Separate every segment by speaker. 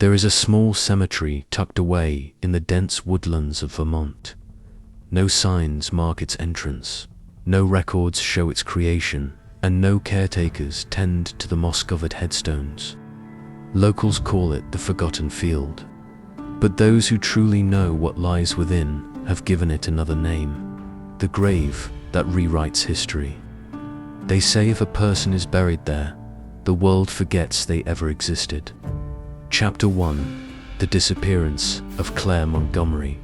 Speaker 1: There is a small cemetery tucked away in the dense woodlands of Vermont. No signs mark its entrance, no records show its creation, and no caretakers tend to the moss-covered headstones. Locals call it the Forgotten Field, but those who truly know what lies within have given it another name: the grave that rewrites history. They say if a person is buried there, the world forgets they ever existed. Chapter 1: The Disappearance of Claire Montgomery.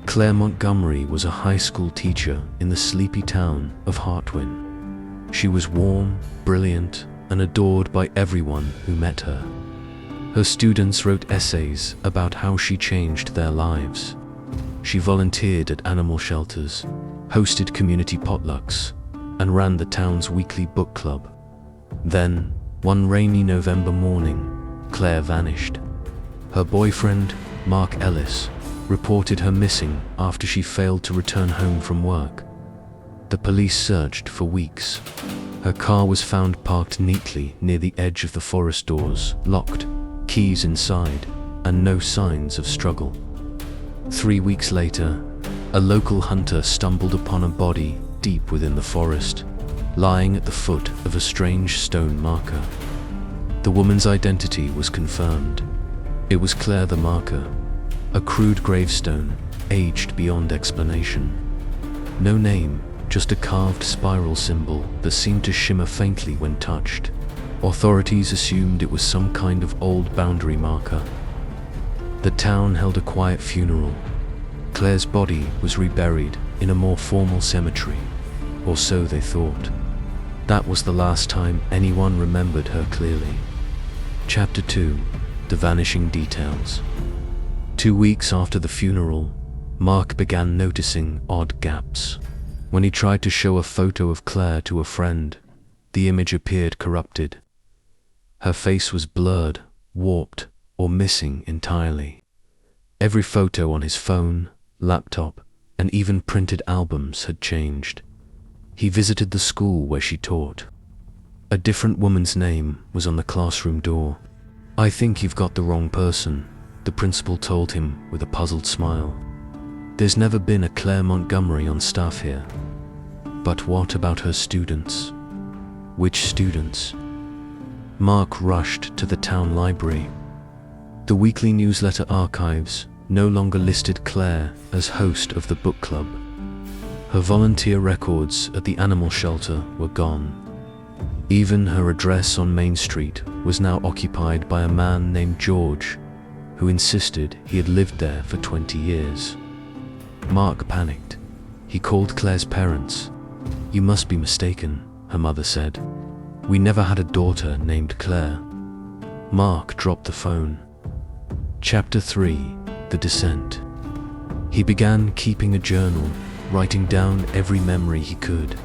Speaker 1: Claire Montgomery was a high school teacher in the sleepy town of Hartwin. She was warm, brilliant, and adored by everyone who met her. Her students wrote essays about how she changed their lives. She volunteered at animal shelters, hosted community potlucks, and ran the town's weekly book club. Then, one rainy November morning, Claire vanished. Her boyfriend, Mark Ellis, reported her missing after she failed to return home from work. The police searched for weeks. Her car was found parked neatly near the edge of the forest doors, locked, keys inside, and no signs of struggle. 3 weeks later, a local hunter stumbled upon a body deep within the forest, lying at the foot of a strange stone marker. The woman's identity was confirmed. It was Claire the Marker, a crude gravestone, aged beyond explanation. No name, just a carved spiral symbol that seemed to shimmer faintly when touched. Authorities assumed it was some kind of old boundary marker. The town held a quiet funeral. Claire's body was reburied in a more formal cemetery, or so they thought. That was the last time anyone remembered her clearly. Chapter 2: The Vanishing Details. 2 weeks after the funeral, Mark began noticing odd gaps. When he tried to show a photo of Claire to a friend, the image appeared corrupted. Her face was blurred, warped, or missing entirely. Every photo on his phone, laptop, and even printed albums had changed. He visited the school where she taught. A different woman's name was on the classroom door. "I think you've got the wrong person," the principal told him with a puzzled smile. "There's never been a Claire Montgomery on staff here." But what about her students? Which students? Mark rushed to the town library. The weekly newsletter archives no longer listed Claire as host of the book club. Her volunteer records at the animal shelter were gone. Even her address on Main Street was now occupied by a man named George, who insisted he had lived there for 20 years. Mark panicked. He called Claire's parents. "You must be mistaken," her mother said. "We never had a daughter named Claire." Mark dropped the phone. Chapter 3: The Descent. He began keeping a journal, writing down every memory he could.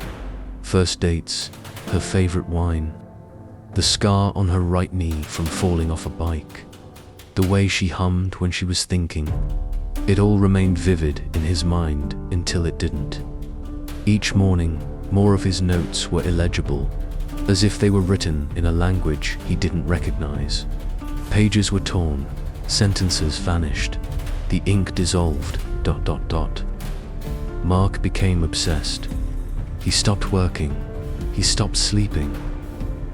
Speaker 1: First dates, her favorite wine, the scar on her right knee from falling off a bike, the way she hummed when she was thinking. It all remained vivid in his mind until it didn't. Each morning, more of his notes were illegible, as if they were written in a language he didn't recognize. Pages were torn, sentences vanished, the ink dissolved, ... Mark became obsessed. He stopped working. He stopped sleeping.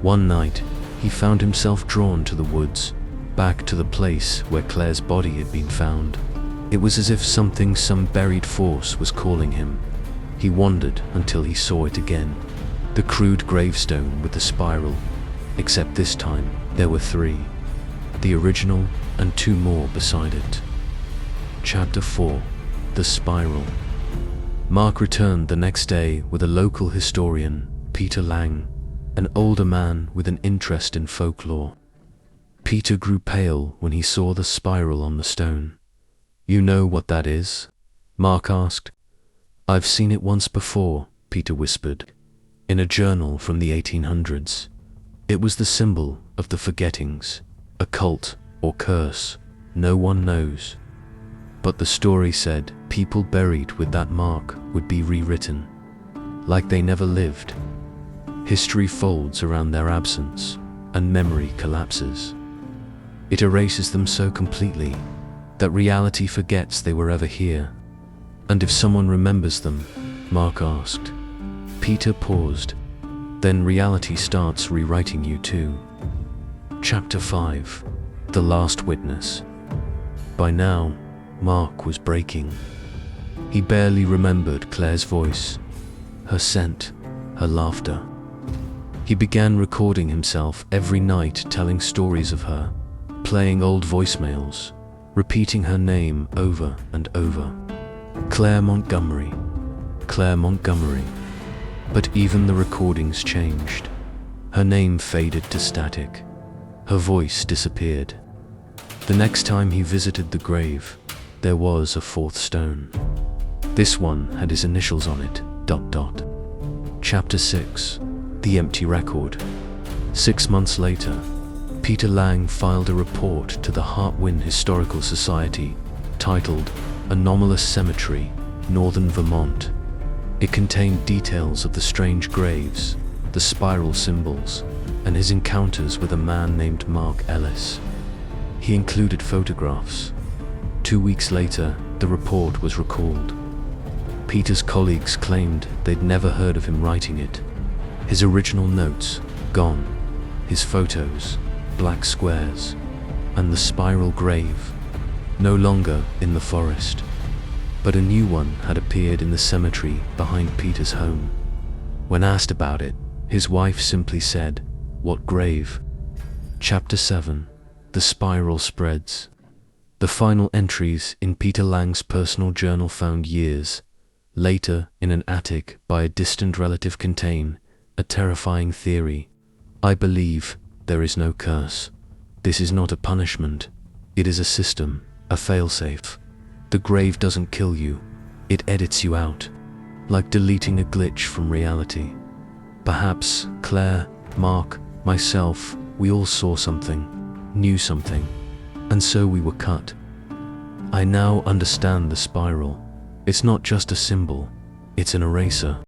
Speaker 1: One night, he found himself drawn to the woods, back to the place where Claire's body had been found. It was as if some buried force was calling him. He wandered until he saw it again. The crude gravestone with the spiral, except this time there were 3. The original and 2 more beside it. Chapter 4: The Spiral. Mark returned the next day with a local historian, Peter Lang, an older man with an interest in folklore. Peter grew pale when he saw the spiral on the stone. "You know what that is?" Mark asked. "I've seen it once before," Peter whispered, "in a journal from the 1800s. It was the symbol of the forgettings, a cult or curse, no one knows. But the story said people buried with that mark would be rewritten, like they never lived. History folds around their absence, and memory collapses." It erases them so completely that reality forgets they were ever here. And if someone remembers them, Mark asked. Peter paused. Then reality starts rewriting you too. Chapter 5. The Last Witness. By now, Mark was breaking. He barely remembered Claire's voice, her scent, her laughter. He began recording himself every night, telling stories of her, playing old voicemails, repeating her name over and over. Claire Montgomery. Claire Montgomery. But even the recordings changed. Her name faded to static. Her voice disappeared. The next time he visited the grave, there was a fourth stone. This one had his initials on it, ... Chapter 6. The Empty Record. 6 months later, Peter Lang filed a report to the Hartwin Historical Society titled Anomalous Cemetery, Northern Vermont. It contained details of the strange graves, the spiral symbols, and his encounters with a man named Mark Ellis. He included photographs. 2 weeks later, the report was recalled. Peter's colleagues claimed they'd never heard of him writing it. His original notes, gone. His photos, black squares, and the spiral grave, no longer in the forest. But a new one had appeared in the cemetery behind Peter's home. When asked about it, his wife simply said, "What grave?" Chapter 7. The Spiral Spreads. The final entries in Peter Lang's personal journal, found years later in an attic by a distant relative, contain a terrifying theory. "I believe there is no curse. This is not a punishment. It is a system, a failsafe. The grave doesn't kill you. It edits you out, like deleting a glitch from reality." Perhaps Claire, Mark, myself, we all saw something, knew something, and so we were cut. I now understand the spiral. It's not just a symbol, it's an eraser.